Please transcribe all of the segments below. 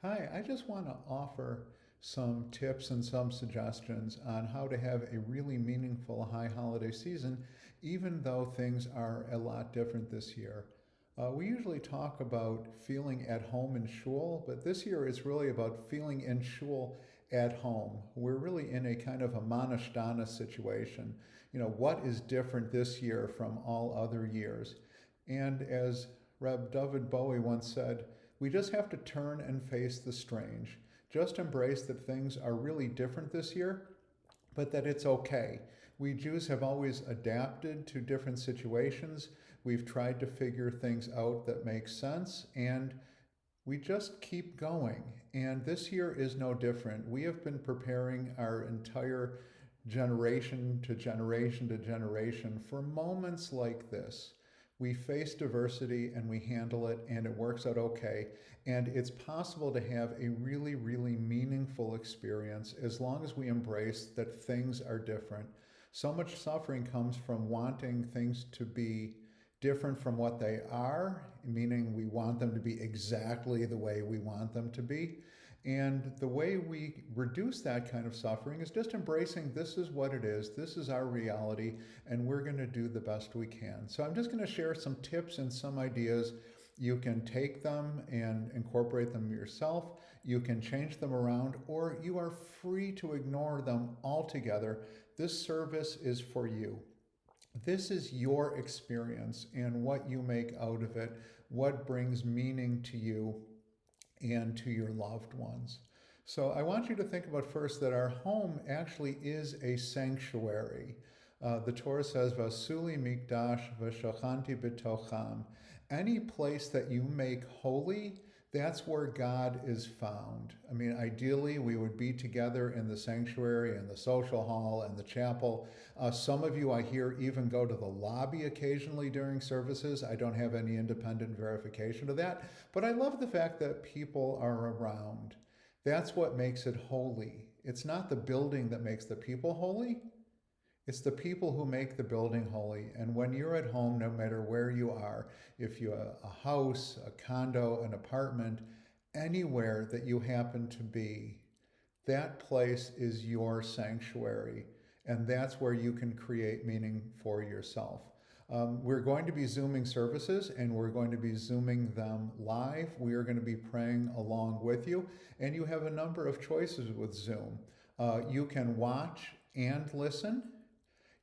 Hi, I just want to offer some tips and some suggestions on how to have a really meaningful high holiday season, even though things are a lot different this year. We usually talk about feeling at home in shul, but this year is really about feeling in shul at home. We're really in a kind of a manashtana situation. What is different this year from all other years? And as Reb David Bowie once said, we just have to turn and face the strange. Just embrace that things are really different this year, but that it's okay. We Jews have always adapted to different situations. We've tried to figure things out that make sense, and we just keep going. And this year is no different. We have been preparing our entire generation to generation to generation for moments like this. We face diversity and we handle it, and it works out okay. And it's possible to have a really, really meaningful experience as long as we embrace that things are different. So much suffering comes from wanting things to be different from what they are, meaning we want them to be exactly the way we want them to be. And the way we reduce that kind of suffering is just embracing this is what it is, this is our reality, and we're going to do the best we can. So I'm just going to share some tips and some ideas. You can take them and incorporate them yourself. You can change them around, or you are free to ignore them altogether. This service is for you. This is your experience and what you make out of it, what brings meaning to you and to your loved ones. So I want you to think about first that our home actually is a sanctuary. The Torah says, "Vasuli mikdash v'shachanti b'tocham." Any place that you make holy, that's where God is found. I mean, ideally, we would be together in the sanctuary and the social hall and the chapel. Some of you, I hear, even go to the lobby occasionally during services. I don't have any independent verification of that, but I love the fact that people are around. That's what makes it holy. It's not the building that makes the people holy. It's the people who make the building holy. And when you're at home, no matter where you are, if you have a house, a condo, an apartment, anywhere that you happen to be, that place is your sanctuary. And that's where you can create meaning for yourself. We're going to be Zooming services and we're going to be Zooming them live. We are going to be praying along with you. And you have a number of choices with Zoom. You can watch and listen.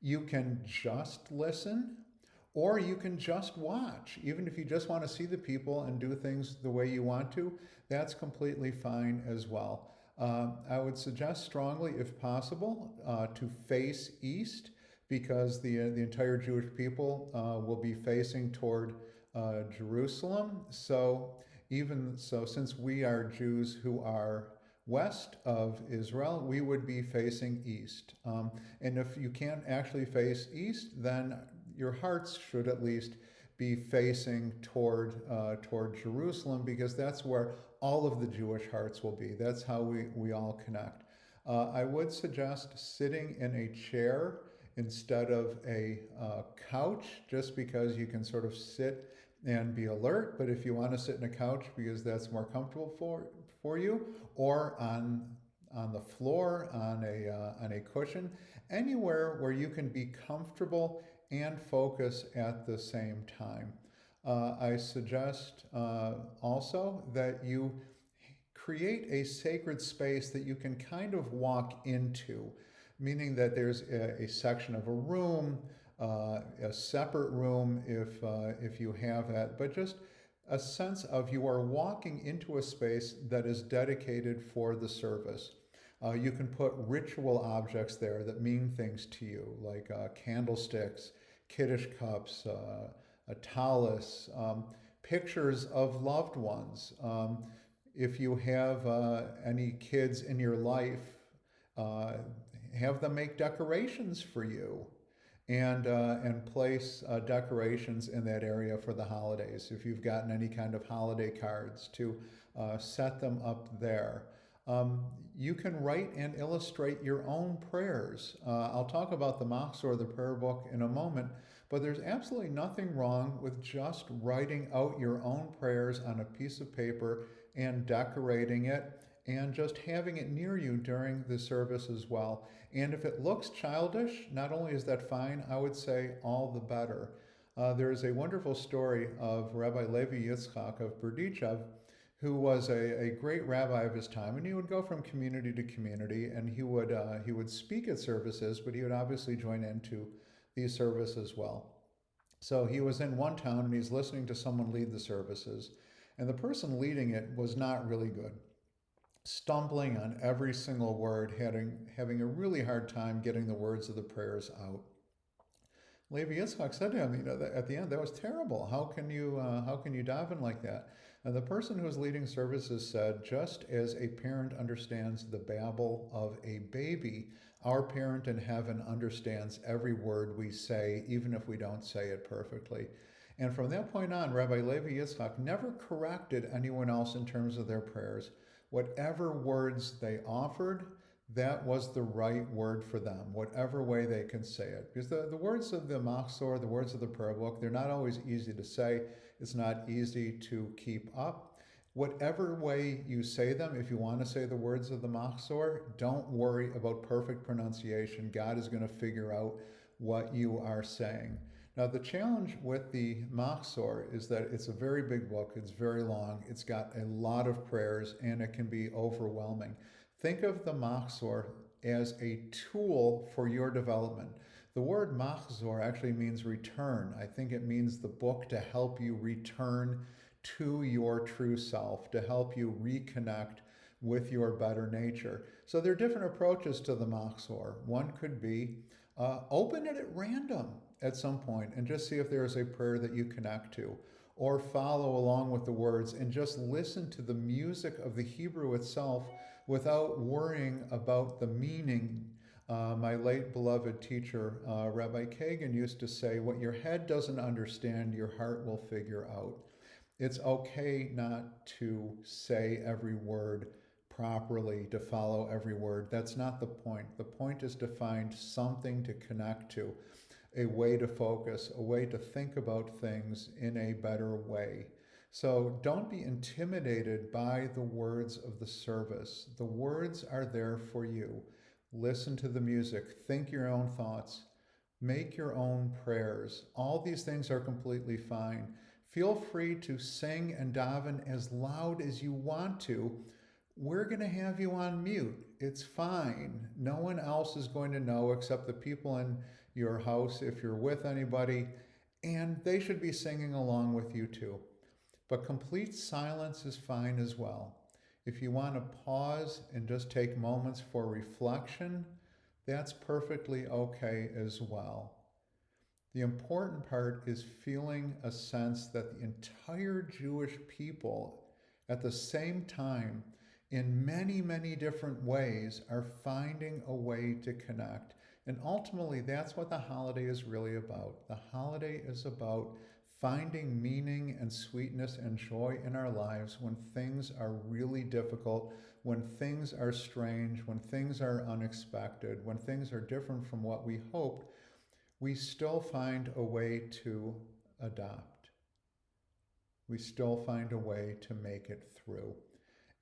You can just listen, or you can just watch. Even if you just want to see the people and do things the way you want to, that's completely fine as well. I would suggest strongly, if possible, to face east because the entire Jewish people will be facing toward Jerusalem. So even so, since we are Jews who are west of Israel, we would be facing east. And if you can't actually face east, then your hearts should at least be facing toward Jerusalem, because that's where all of the Jewish hearts will be. That's how we all connect. I would suggest sitting in a chair instead of a couch, just because you can sort of sit and be alert. But if you want to sit in a couch because that's more comfortable for you, or on the floor, on a cushion, anywhere where you can be comfortable and focus at the same time. I suggest also that you create a sacred space that you can kind of walk into, meaning that there's a section of a room, a separate room if you have that, but just a sense of you are walking into a space that is dedicated for the service. You can put ritual objects there that mean things to you, like candlesticks, Kiddush cups, a tallis, pictures of loved ones. If you have any kids in your life, have them make decorations for you and place decorations in that area for the holidays. If you've gotten any kind of holiday cards, to set them up there. You can write and illustrate your own prayers. I'll talk about the Machzor, the prayer book, in a moment, but there's absolutely nothing wrong with just writing out your own prayers on a piece of paper and decorating it and just having it near you during the service as well. And if it looks childish, not only is that fine, I would say all the better. There is a wonderful story of Rabbi Levi Yitzchak of Berdichev, who was a great rabbi of his time, and he would go from community to community, and he would speak at services, but he would obviously join into these services as well. So he was in one town and he's listening to someone lead the services, and the person leading it was not really good, stumbling on every single word, having a really hard time getting the words of the prayers out. Levi Yitzchak said to him, at the end, that was terrible. How can you daven like that? And the person who was leading services said, just as a parent understands the babble of a baby, our parent in heaven understands every word we say, even if we don't say it perfectly. And from that point on, Rabbi Levi Yitzchak never corrected anyone else in terms of their prayers. Whatever words they offered, that was the right word for them, whatever way they can say it. Because the words of the Machzor, the words of the prayer book, they're not always easy to say. It's not easy to keep up. Whatever way you say them, if you want to say the words of the Machzor, don't worry about perfect pronunciation. God is going to figure out what you are saying. Now, the challenge with the Machzor is that it's a very big book. It's very long. It's got a lot of prayers, and it can be overwhelming. Think of the Machzor as a tool for your development. The word Machzor actually means return. I think it means the book to help you return to your true self, to help you reconnect with your better nature. So there are different approaches to the Machzor. One could be open it at random at some point and just see if there is a prayer that you connect to, or follow along with the words and just listen to the music of the Hebrew itself without worrying about the meaning. My late beloved teacher, Rabbi Kagan, used to say, what your head doesn't understand, your heart will figure out. It's okay not to say every word properly, to follow every word. That's not the point. The point is to find something to connect to, a way to focus, a way to think about things in a better way. So don't be intimidated by the words of the service. The words are there for you. Listen to the music, think your own thoughts, make your own prayers. All these things are completely fine. Feel free to sing and daven as loud as you want to. We're going to have you on mute. It's fine. No one else is going to know except the people in your house if you're with anybody, and they should be singing along with you too. But complete silence is fine as well. If you want to pause and just take moments for reflection, that's perfectly okay as well. The important part is feeling a sense that the entire Jewish people at the same time, in many, many different ways, are finding a way to connect. And ultimately, that's what the holiday is really about. The holiday is about finding meaning and sweetness and joy in our lives when things are really difficult, when things are strange, when things are unexpected, when things are different from what we hoped. We still find a way to adopt. We still find a way to make it through.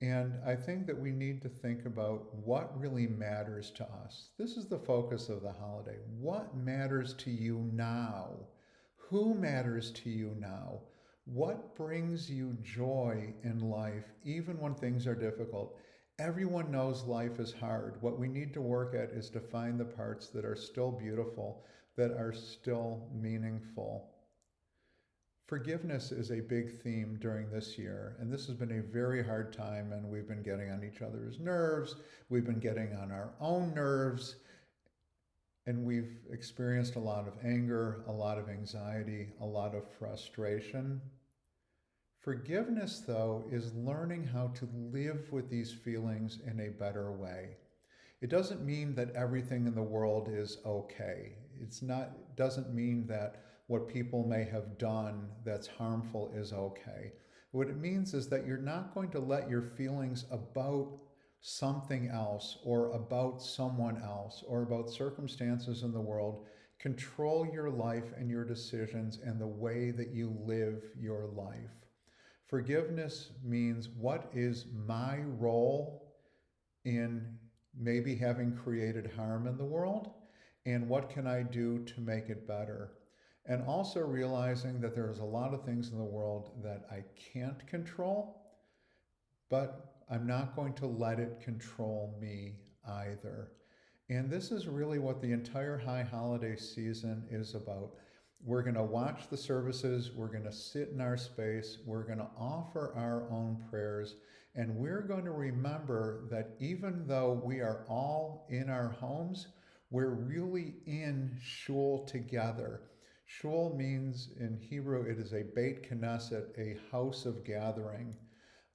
And I think that we need to think about what really matters to us. This is the focus of the holiday. What matters to you now? Who matters to you now? What brings you joy in life, even when things are difficult? Everyone knows life is hard. What we need to work at is to find the parts that are still beautiful, that are still meaningful. Forgiveness is a big theme during this year, and this has been a very hard time, and we've been getting on each other's nerves, we've been getting on our own nerves, and we've experienced a lot of anger, a lot of anxiety, a lot of frustration. Forgiveness, though, is learning how to live with these feelings in a better way. It doesn't mean that everything in the world is okay. It doesn't mean that what people may have done that's harmful is okay. What it means is that you're not going to let your feelings about something else or about someone else or about circumstances in the world control your life and your decisions and the way that you live your life. Forgiveness means, what is my role in maybe having created harm in the world, and what can I do to make it better? And also realizing that there's a lot of things in the world that I can't control, but I'm not going to let it control me either. And this is really what the entire high holiday season is about. We're going to watch the services, we're going to sit in our space, we're going to offer our own prayers, and we're going to remember that even though we are all in our homes, we're really in shul together. Shul means in Hebrew, it is a Beit Knesset, a house of gathering.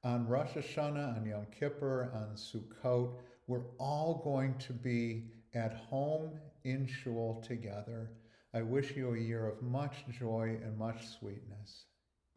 On Rosh Hashanah, on Yom Kippur, on Sukkot, we're all going to be at home in shul together. I wish you a year of much joy and much sweetness.